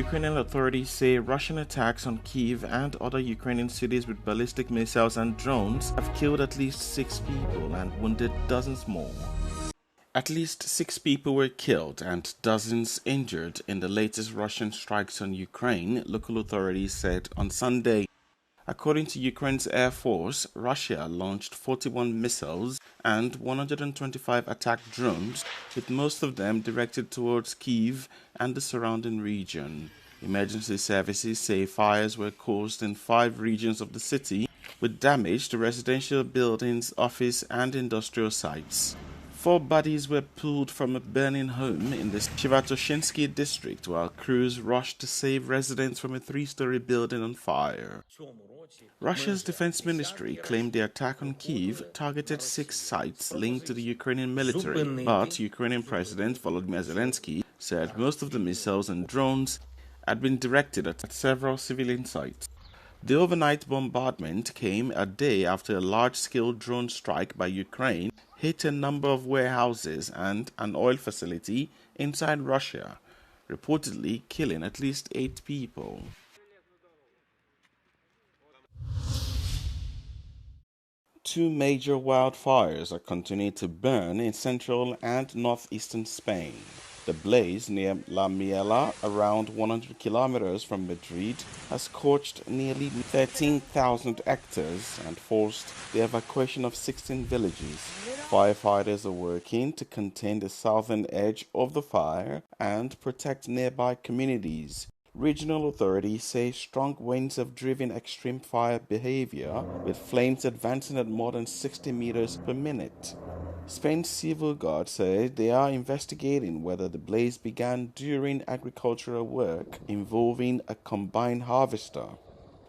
Ukrainian authorities say Russian attacks on Kyiv and other Ukrainian cities with ballistic missiles and drones have killed at least 6 people and wounded dozens more. At least 6 people were killed and dozens injured in the latest Russian strikes on Ukraine, local authorities said on Sunday. According to Ukraine's Air Force, Russia launched 41 missiles and 125 attack drones, with most of them directed towards Kyiv and the surrounding region. Emergency services say fires were caused in 5 regions of the city, with damage to residential buildings, office and industrial sites. 4 bodies were pulled from a burning home in the Shvatoshinsky district while crews rushed to save residents from a 3-story building on fire. Russia's defense ministry claimed the attack on Kyiv targeted 6 sites linked to the Ukrainian military, but Ukrainian President Volodymyr Zelensky said most of the missiles and drones had been directed at several civilian sites. The overnight bombardment came a day after a large-scale drone strike by Ukraine hit a number of warehouses and an oil facility inside Russia, reportedly killing at least 8 people. Two major wildfires are continuing to burn in central and northeastern Spain. The blaze near La Miela, around 100 kilometers from Madrid, has scorched nearly 13,000 hectares and forced the evacuation of 16 villages. Firefighters are working to contain the southern edge of the fire and protect nearby communities. Regional authorities say strong winds have driven extreme fire behavior, with flames advancing at more than 60 meters per minute. Spain's civil guard said they are investigating whether the blaze began during agricultural work involving a combined harvester.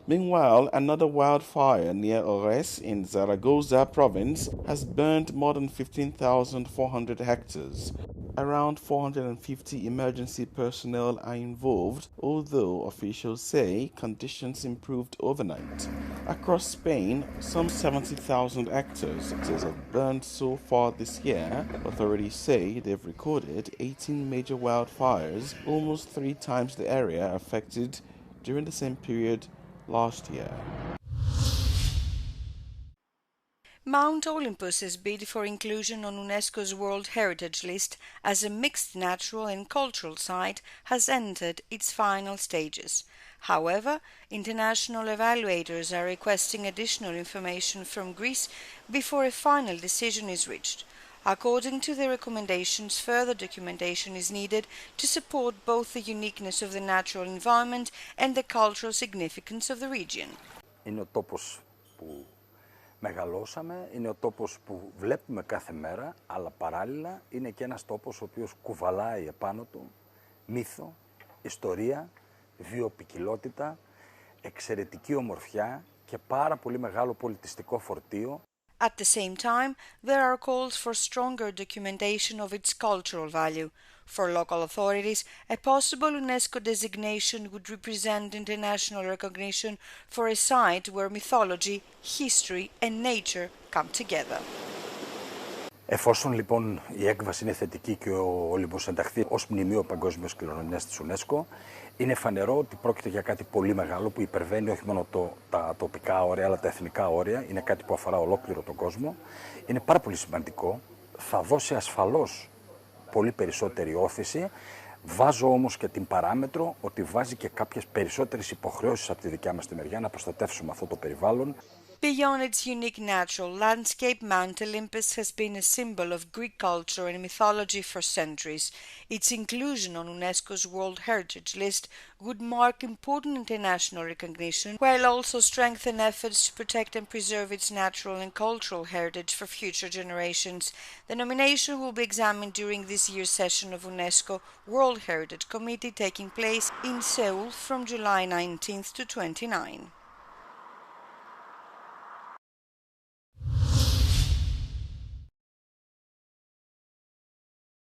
Meanwhile, another wildfire near Ores in Zaragoza province has burned more than 15,400 hectares. Around 450 emergency personnel are involved, although officials say conditions improved overnight. Across Spain, some 70,000 hectares have burned so far this year. Authorities say they've recorded 18 major wildfires, almost 3 times the area affected during the same period last year. Mount Olympus's bid for inclusion on UNESCO's World Heritage List as a mixed natural and cultural site has entered its final stages. However, international evaluators are requesting additional information from Greece before a final decision is reached. According to the recommendations, further documentation is needed to support both the uniqueness of the natural environment and the cultural significance of the region. Είναι ο τόπος που μεγαλώσαμε, είναι ο τόπος που βλέπουμε κάθε μέρα, αλλά παράλληλα είναι και ένας τόπος ο οποίος κουβαλάει επάνω του μύθο, ιστορία, βιοποικιλότητα, εξαιρετική ομορφιά και πάρα πολύ μεγάλο πολιτιστικό φορτίο. At the same time, there are calls for stronger documentation of its cultural value. For local authorities, a possible UNESCO designation would represent international recognition for a site where mythology, history and nature come together. Εφόσον λοιπόν η έκβαση είναι θετική και ο Όλυμπος ενταχθεί ως μνημείο παγκόσμιας κληρονομιάς της UNESCO, είναι φανερό ότι πρόκειται για κάτι πολύ μεγάλο που υπερβαίνει όχι μόνο τα τοπικά όρια αλλά τα εθνικά όρια, είναι κάτι που αφορά ολόκληρο τον κόσμο. Είναι πάρα πολύ σημαντικό, θα δώσει ασφαλώς πολύ περισσότερη όθηση. Βάζω όμως και την παράμετρο ότι βάζει και κάποιες περισσότερες υποχρεώσεις από τη δικιά μας τη μεριά να προστατεύσουμε αυτό το περιβάλλον. Beyond its unique natural landscape, Mount Olympus has been a symbol of Greek culture and mythology for centuries. Its inclusion on UNESCO's World Heritage List would mark important international recognition, while also strengthen efforts to protect and preserve its natural and cultural heritage for future generations. The nomination will be examined during this year's session of UNESCO World Heritage Committee taking place in Seoul from July 19th to 29.